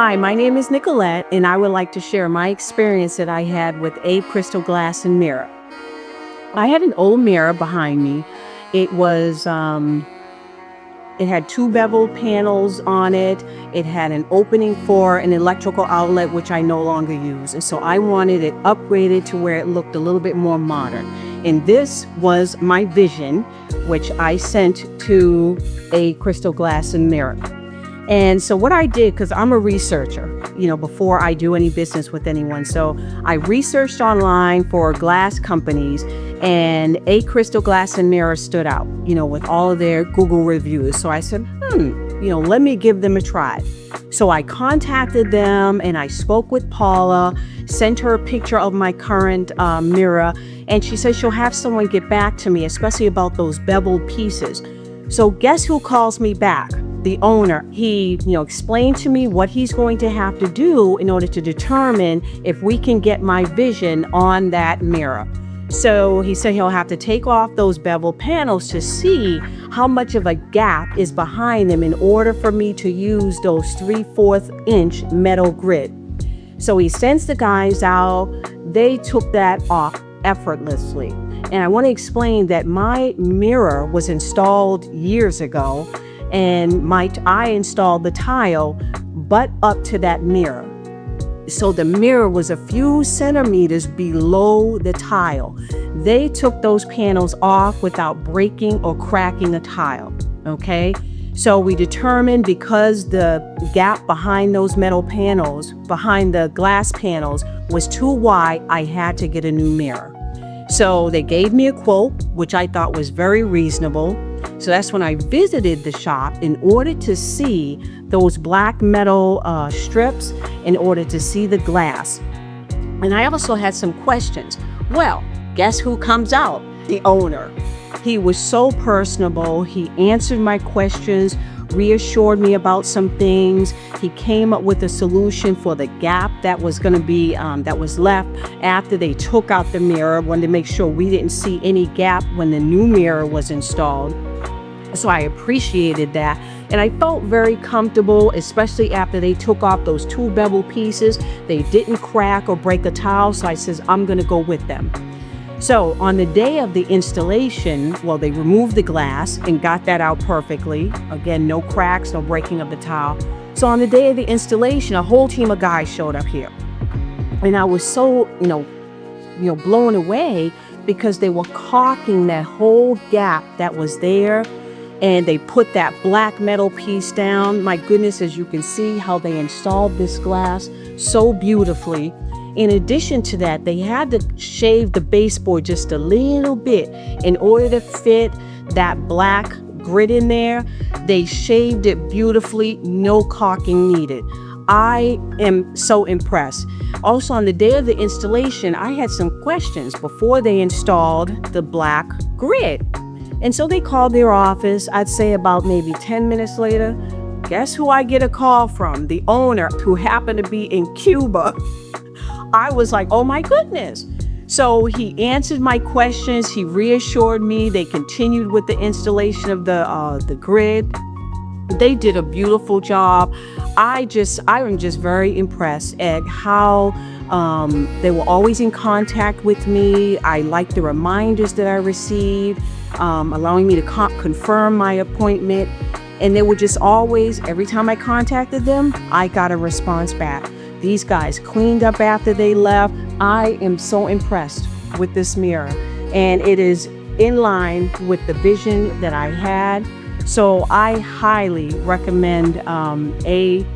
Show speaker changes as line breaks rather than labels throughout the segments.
Hi, my name is Nicolette, and I would like to share my experience that I had with a crystal glass and mirror. I had an old mirror behind me. It was, it had two bevel panels on it. It had an opening for an electrical outlet, which I no longer use. And so I wanted it upgraded to where it looked a little bit more modern. And this was my vision, which I sent to a crystal glass and mirror. And so what I did, because I'm a researcher, before I do any business with anyone. So I researched online for glass companies, and a crystal glass and mirror stood out, with all of their Google reviews. So I said, let me give them a try. So I contacted them and I spoke with Paula, sent her a picture of my current mirror, and she said she'll have someone get back to me, especially about those beveled pieces. So guess who calls me back? The owner. He, explained to me what he's going to have to do in order to determine if we can get my vision on that mirror. So he said he'll have to take off those bevel panels to see how much of a gap is behind them in order for me to use those 3/4 inch metal grid. So he sends the guys out. They took that off effortlessly. And I want to explain that my mirror was installed years ago, and I installed the tile butt up to that mirror. So the mirror was a few centimeters below the tile. They took those panels off without breaking or cracking a tile, okay? So we determined, because the gap behind those metal panels, behind the glass panels, was too wide, I had to get a new mirror. So they gave me a quote, which I thought was very reasonable. So that's when I visited the shop in order to see those black metal strips, in order to see the glass. And I also had some questions. Well, guess who comes out? The owner. He was so personable. He answered my questions, reassured me about some things. He came up with a solution for the gap that was going to be, that was left after they took out the mirror. Wanted to make sure we didn't see any gap when the new mirror was installed. So I appreciated that. And I felt very comfortable, especially after they took off those two bevel pieces. They didn't crack or break a tile. So I says, I'm going to go with them. So on the day of the installation, they removed the glass and got that out perfectly. Again, no cracks, no breaking of the tile. So on the day of the installation, a whole team of guys showed up here. And I was so, blown away, because they were caulking that whole gap that was there. And they put that black metal piece down. My goodness, as you can see how they installed this glass so beautifully. In addition to that, they had to shave the baseboard just a little bit in order to fit that black grid in there. They shaved it beautifully, no caulking needed. I am so impressed. Also, on the day of the installation, I had some questions before they installed the black grid. And so they called their office. I'd say about maybe 10 minutes later. Guess who I get a call from? The owner, who happened to be in Cuba. I was like, oh my goodness. So he answered my questions. He reassured me. They continued with the installation of the grid. They did a beautiful job. I am just very impressed at how they were always in contact with me. I liked the reminders that I received, allowing me to confirm my appointment. And they were just always, every time I contacted them, I got a response back. These guys cleaned up after they left. I am so impressed with this mirror, and it is in line with the vision that I had. So I highly recommend a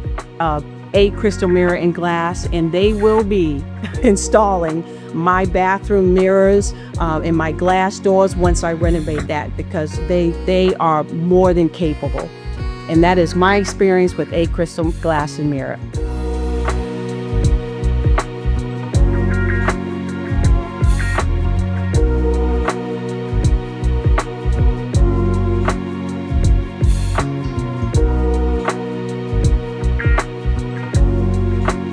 crystal mirror and glass, and they will be installing my bathroom mirrors and my glass doors once I renovate that, because they are more than capable. And that is my experience with a crystal glass and mirror.